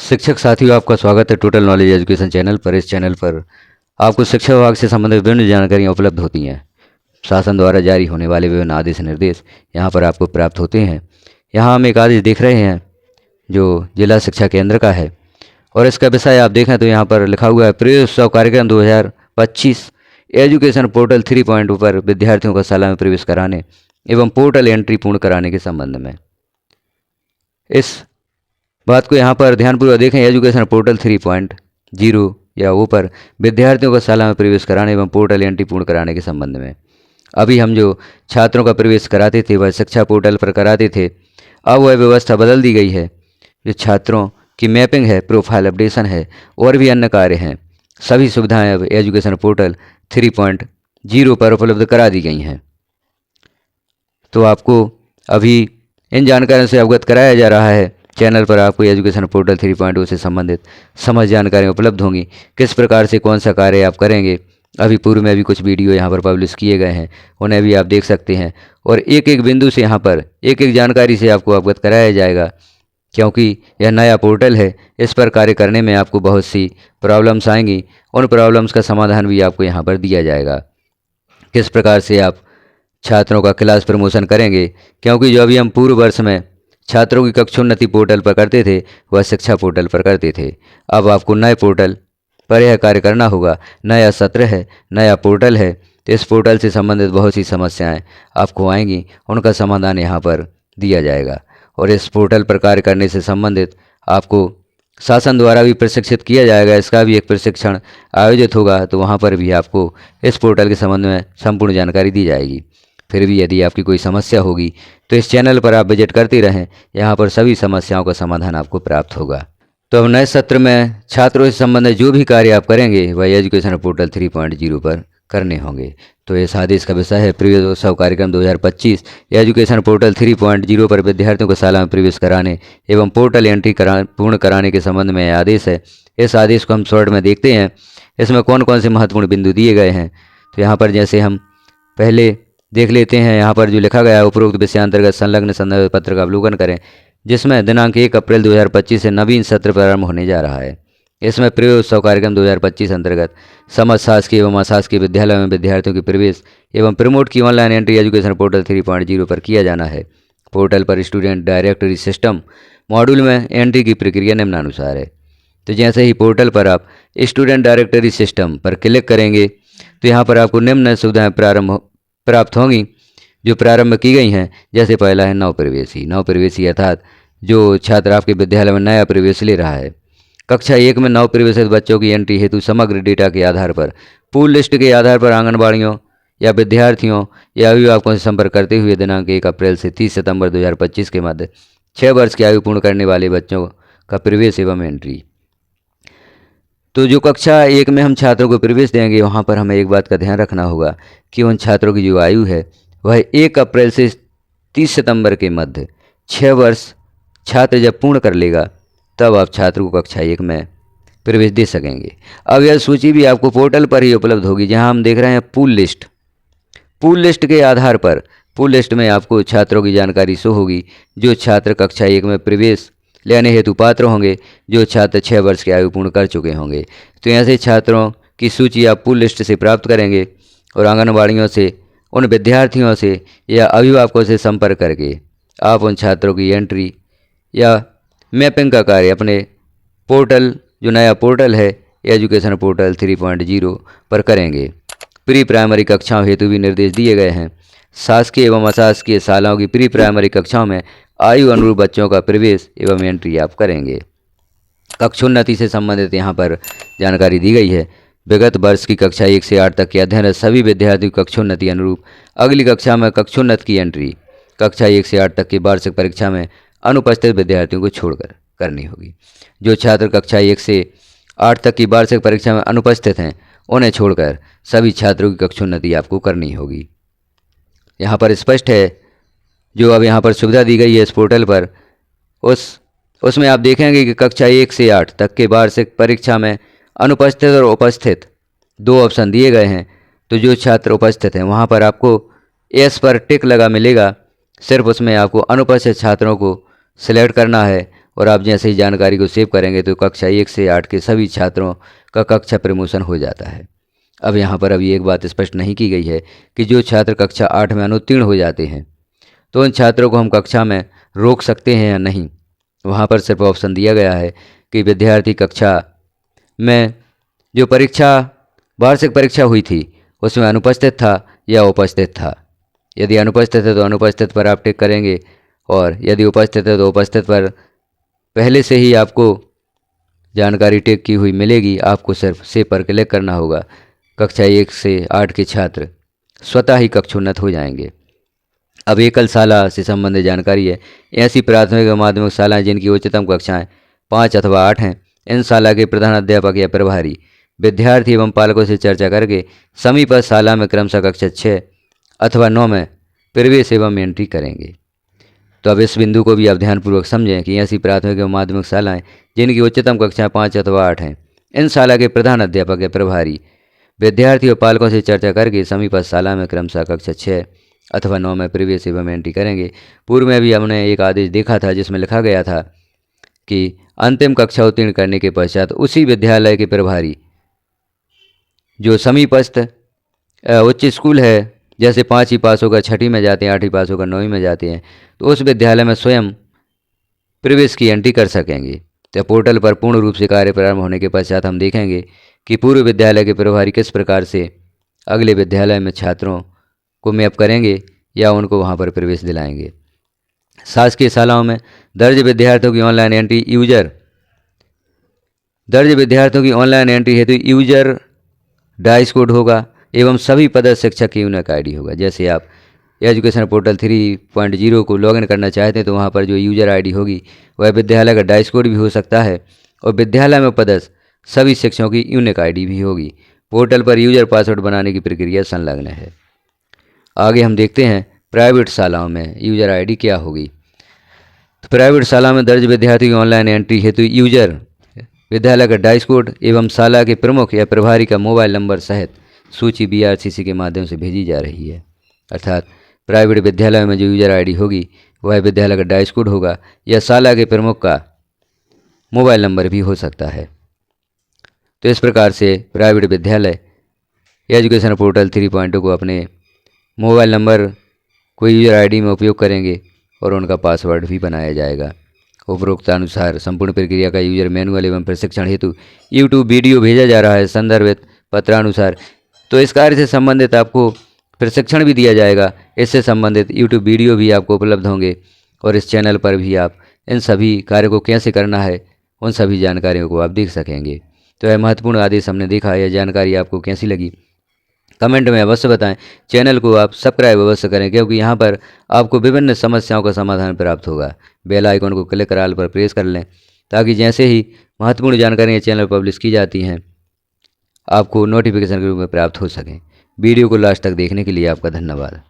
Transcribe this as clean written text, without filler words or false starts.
शिक्षक साथियों, आपका स्वागत है टोटल नॉलेज एजुकेशन चैनल पर। इस चैनल पर आपको शिक्षा विभाग से संबंधित विभिन्न जानकारियाँ उपलब्ध होती हैं। शासन द्वारा जारी होने वाले विभिन्न आदेश निर्देश यहाँ पर आपको प्राप्त होते हैं। यहाँ हम एक आदेश देख रहे हैं जो जिला शिक्षा केंद्र का है और इसका विषय आप देखें तो यहाँ पर लिखा हुआ है प्रवेशोत्सव कार्यक्रम 2025 एजुकेशन पोर्टल 3.0 पर विद्यार्थियों को शाला में प्रवेश कराने एवं पोर्टल एंट्री पूर्ण कराने के संबंध में। इस बात को यहाँ पर ध्यानपूर्वक देखें। एजुकेशन पोर्टल 3.0 या वो पर विद्यार्थियों को शाला में प्रवेश कराने एवं पोर्टल एंट्री पूर्ण कराने के संबंध में। अभी हम जो छात्रों का प्रवेश कराते थे वह शिक्षा पोर्टल पर कराते थे। अब वह व्यवस्था बदल दी गई है। जो छात्रों की मैपिंग है, प्रोफाइल अपडेशन है और भी अन्य कार्य हैं, सभी सुविधाएं अब एजुकेशन पोर्टल 3.0 पर उपलब्ध करा दी गई हैं। तो आपको अभी इन जानकारियों से अवगत कराया जा रहा है। चैनल पर आपको एजुकेशन पोर्टल 3.0 से संबंधित समस्त जानकारियाँ उपलब्ध होंगी। किस प्रकार से कौन सा कार्य आप करेंगे, अभी पूर्व में भी कुछ वीडियो यहाँ पर पब्लिश किए गए हैं, उन्हें भी आप देख सकते हैं। और एक एक बिंदु से यहाँ पर एक एक जानकारी से आपको अवगत कराया जाएगा, क्योंकि यह नया पोर्टल है। इस पर कार्य करने में आपको बहुत सी प्रॉब्लम्स आएंगी। उन प्रॉब्लम्स का समाधान भी आपको यहाँ पर दिया जाएगा। किस प्रकार से आप छात्रों का क्लास प्रमोशन करेंगे, क्योंकि जो अभी हम पूर्व वर्ष में छात्रों की कक्षोन्नति पोर्टल पर करते थे वह शिक्षा पोर्टल पर करते थे। अब आपको नए पोर्टल पर यह कार्य करना होगा। नया सत्र है, नया पोर्टल है, तो इस पोर्टल से संबंधित बहुत सी समस्याएं आपको आएंगी, उनका समाधान यहाँ पर दिया जाएगा। और इस पोर्टल पर कार्य करने से संबंधित आपको शासन द्वारा भी प्रशिक्षित किया जाएगा। इसका भी एक प्रशिक्षण आयोजित होगा, तो वहाँ पर भी आपको इस पोर्टल के संबंध में संपूर्ण जानकारी दी जाएगी। फिर भी यदि आपकी कोई समस्या होगी तो इस चैनल पर आप विजिट करते रहें, यहाँ पर सभी समस्याओं का समाधान आपको प्राप्त होगा। तो अब नए सत्र में छात्रों से संबंधित जो भी कार्य आप करेंगे वह एजुकेशन पोर्टल 3.0 पर करने होंगे। तो इस आदेश का विषय है प्रवेशोत्सव कार्यक्रम 2025 एजुकेशन पोर्टल 3.0 पर विद्यार्थियों को शाला में प्रवेश कराने एवं पोर्टल एंट्री पूर्ण कराने के संबंध में यह आदेश है। इस आदेश को हम शॉर्ट में देखते हैं, इसमें कौन कौन से महत्वपूर्ण बिंदु दिए गए हैं। तो यहाँ पर जैसे हम पहले देख लेते हैं, यहाँ पर जो लिखा गया है उपरोक्त विषयांतर्गत संलग्न संदर्भ पत्र का अवलोकन करें, जिसमें दिनांक 1 अप्रैल 2025 से नवीन सत्र प्रारंभ होने जा रहा है। इसमें प्रवेशोत्सव कार्यक्रम 2025 अंतर्गत समस्त शासकीय एवं अशासकीय विद्यालयों में विद्यार्थियों की प्रवेश एवं प्रमोट की ऑनलाइन एंट्री एजुकेशन पोर्टल 3.0 पर किया जाना है। पोर्टल पर स्टूडेंट डायरेक्टरी सिस्टम मॉड्यूल में एंट्री की प्रक्रिया निम्नानुसार है। तो जैसे ही पोर्टल पर आप स्टूडेंट डायरेक्टरी सिस्टम पर क्लिक करेंगे तो यहाँ पर आपको निम्न सुविधाएँ प्राप्त होंगी जो प्रारंभ की गई हैं। जैसे पहला है नव प्रवेशी अर्थात जो छात्र आपके विद्यालय में नया प्रवेश ले रहा है। कक्षा 1 में नव प्रवेशित बच्चों की एंट्री हेतु समग्र डेटा के आधार पर पूल लिस्ट के आधार पर आंगनबाड़ियों या विद्यार्थियों या अभिभावकों से संपर्क करते हुए दिनांक 1 अप्रैल से 30 सितंबर 2025 के मध्य 6 वर्ष की आयु पूर्ण करने वाले बच्चों का प्रवेश एवं एंट्री। तो जो कक्षा 1 में हम छात्रों को प्रवेश देंगे वहाँ पर हमें एक बात का ध्यान रखना होगा कि उन छात्रों की जो आयु है वह 1 अप्रैल से 30 सितंबर के मध्य 6 वर्ष छात्र जब पूर्ण कर लेगा तब आप छात्र को कक्षा 1 में प्रवेश दे सकेंगे। अब यह सूची भी आपको पोर्टल पर ही उपलब्ध होगी, जहाँ हम देख रहे हैं पूल लिस्ट के आधार पर पूल लिस्ट में आपको छात्रों की जानकारी शो होगी। जो छात्र कक्षा 1 में प्रवेश लेने हेतु पात्र होंगे, जो छात्र 6 वर्ष की आयु पूर्ण कर चुके होंगे। तो ऐसे छात्रों की सूची आप पूल लिस्ट से प्राप्त करेंगे और आंगनबाड़ियों से, उन विद्यार्थियों से या अभिभावकों से संपर्क करके आप उन छात्रों की एंट्री या मैपिंग का कार्य अपने पोर्टल, जो नया पोर्टल है एजुकेशन पोर्टल 3.0 पर करेंगे। प्री प्राइमरी कक्षाओं हेतु भी निर्देश दिए गए हैं। शासकीय एवं अशासकीय शालाओं की प्री प्राइमरी कक्षाओं में आयु अनुरूप बच्चों का प्रवेश एवं एंट्री आप करेंगे। कक्षोन्नति से संबंधित यहाँ पर जानकारी दी गई है। विगत वर्ष की कक्षा 1 से 8 तक के अध्ययन सभी विद्यार्थियों की कक्षोन्नति अनुरूप अगली कक्षा में कक्षोन्नत की एंट्री कक्षा 1 से 8 तक की वार्षिक परीक्षा में अनुपस्थित विद्यार्थियों को छोड़कर करनी होगी। जो छात्र कक्षा 1 से 8 तक की वार्षिक परीक्षा में अनुपस्थित हैं उन्हें छोड़कर सभी छात्रों की कक्षोन्नति आपको करनी होगी। यहाँ पर स्पष्ट है जो अब यहाँ पर सुविधा दी गई है इस पोर्टल पर, उसमें आप देखेंगे कि कक्षा 1 से 8 तक के वार्षिक परीक्षा में अनुपस्थित और उपस्थित 2 ऑप्शन दिए गए हैं। तो जो छात्र उपस्थित हैं वहाँ पर आपको एस पर टिक लगा मिलेगा। सिर्फ उसमें आपको अनुपस्थित छात्रों को सिलेक्ट करना है और आप जैसे ही जानकारी को सेव करेंगे तो कक्षा 1 से 8 के सभी छात्रों का कक्षा प्रमोशन हो जाता है। अब यहाँ पर अभी एक बात स्पष्ट नहीं की गई है कि जो छात्र कक्षा 8 में अनुत्तीर्ण हो जाते हैं तो उन छात्रों को हम कक्षा में रोक सकते हैं या नहीं। वहाँ पर सिर्फ ऑप्शन दिया गया है कि विद्यार्थी कक्षा में जो वार्षिक परीक्षा हुई थी उसमें अनुपस्थित था या उपस्थित था। यदि अनुपस्थित है तो अनुपस्थित पर आप टिक करेंगे, और यदि उपस्थित है तो उपस्थित पर पहले से ही आपको जानकारी टिक की हुई मिलेगी। आपको सिर्फ सेव पर क्लिक करना होगा। कक्षा 1 से 8 के छात्र स्वतः ही कक्षोन्नत हो जाएंगे। अब एकल शाला से संबंधित जानकारी है। ऐसी प्राथमिक और माध्यमिक शालाएं जिनकी उच्चतम कक्षाएं 5 अथवा 8 हैं, इन शाला के प्रधान अध्यापक या प्रभारी विद्यार्थी एवं पालकों से चर्चा करके समीपस्थ शाला में क्रमशः कक्षा 6 अथवा 9 में प्रवेश एवं एंट्री करेंगे। तो अब इस बिंदु को भी आप ध्यानपूर्वक समझें कि ऐसी प्राथमिक एवं माध्यमिक शालाएं जिनकी उच्चतम कक्षाएं 5 अथवा 8 हैं, इन शाला के प्रधान अध्यापक या प्रभारी विद्यार्थी और पालकों से चर्चा करके समीपस्थ शाला में क्रमशः कक्षा 6 अथवा 9 में प्रवेश एवं एंट्री करेंगे। पूर्व में भी हमने एक आदेश देखा था जिसमें लिखा गया था कि अंतिम कक्षा उत्तीर्ण करने के पश्चात उसी विद्यालय के प्रभारी जो समीपस्थ उच्च स्कूल है, जैसे 5वीं पास होकर 6वीं में जाते हैं, 8वीं पास होकर 9वीं में जाते हैं, तो उस विद्यालय में स्वयं प्रवेश की एंट्री कर सकेंगे। तो पोर्टल पर पूर्ण रूप से कार्य प्रारंभ होने के पश्चात हम देखेंगे कि पूर्व विद्यालय के प्रभारी किस प्रकार से अगले विद्यालय में छात्रों को मैप करेंगे या उनको वहां पर प्रवेश दिलाएंगे। शासकीय शालाओं में दर्ज विद्यार्थियों की ऑनलाइन एंट्री हेतु यूजर डाइस कोड होगा एवं सभी पदस्थ शिक्षक की यूनिक आईडी होगा। जैसे आप एजुकेशन पोर्टल 3.0 को लॉगिन करना चाहते हैं तो वहाँ पर जो यूजर आईडी होगी वह विद्यालय का डाइस कोड भी हो सकता है, और विद्यालय में पदस्थ सभी शिक्षकों की यूनिक आईडी भी होगी। पोर्टल पर यूजर पासवर्ड बनाने की प्रक्रिया संलग्न है। आगे हम देखते हैं प्राइवेट शालाओं में यूजर आईडी क्या होगी। तो प्राइवेट शाला में दर्ज विद्यार्थी की ऑनलाइन एंट्री हेतु यूजर विद्यालय का डाइस कोड एवं शाला के प्रमुख या प्रभारी का मोबाइल नंबर सहित सूची BRCC के माध्यम से भेजी जा रही है। अर्थात प्राइवेट विद्यालय में जो यूजर आईडी होगी वह विद्यालय का डाइस कोड होगा या शाला के प्रमुख का मोबाइल नंबर भी हो सकता है। तो इस प्रकार से प्राइवेट विद्यालय एजुकेशन पोर्टल 3.0 को अपने मोबाइल नंबर को यूजर आईडी में उपयोग करेंगे और उनका पासवर्ड भी बनाया जाएगा। उपरोक्त अनुसार संपूर्ण प्रक्रिया का यूजर मैनुअल एवं प्रशिक्षण हेतु YouTube वीडियो भेजा जा रहा है संदर्भित पत्रानुसार। तो इस कार्य से संबंधित आपको प्रशिक्षण भी दिया जाएगा। इससे संबंधित YouTube वीडियो भी आपको उपलब्ध होंगे और इस चैनल पर भी आप इन सभी कार्यों को कैसे करना है उन सभी जानकारियों को आप देख सकेंगे। तो यह महत्वपूर्ण आदेश हमने देखा। यह जानकारी आपको कैसी लगी कमेंट में अवश्य बताएं। चैनल को आप सब्सक्राइब अवश्य करें क्योंकि यहाँ पर आपको विभिन्न समस्याओं का समाधान प्राप्त होगा। बेल आइकन को क्लिक कर ऑल पर प्रेस कर लें ताकि जैसे ही महत्वपूर्ण जानकारियाँ चैनल पर पब्लिश की जाती हैं आपको नोटिफिकेशन के रूप में प्राप्त हो सकें। वीडियो को लास्ट तक देखने के लिए आपका धन्यवाद।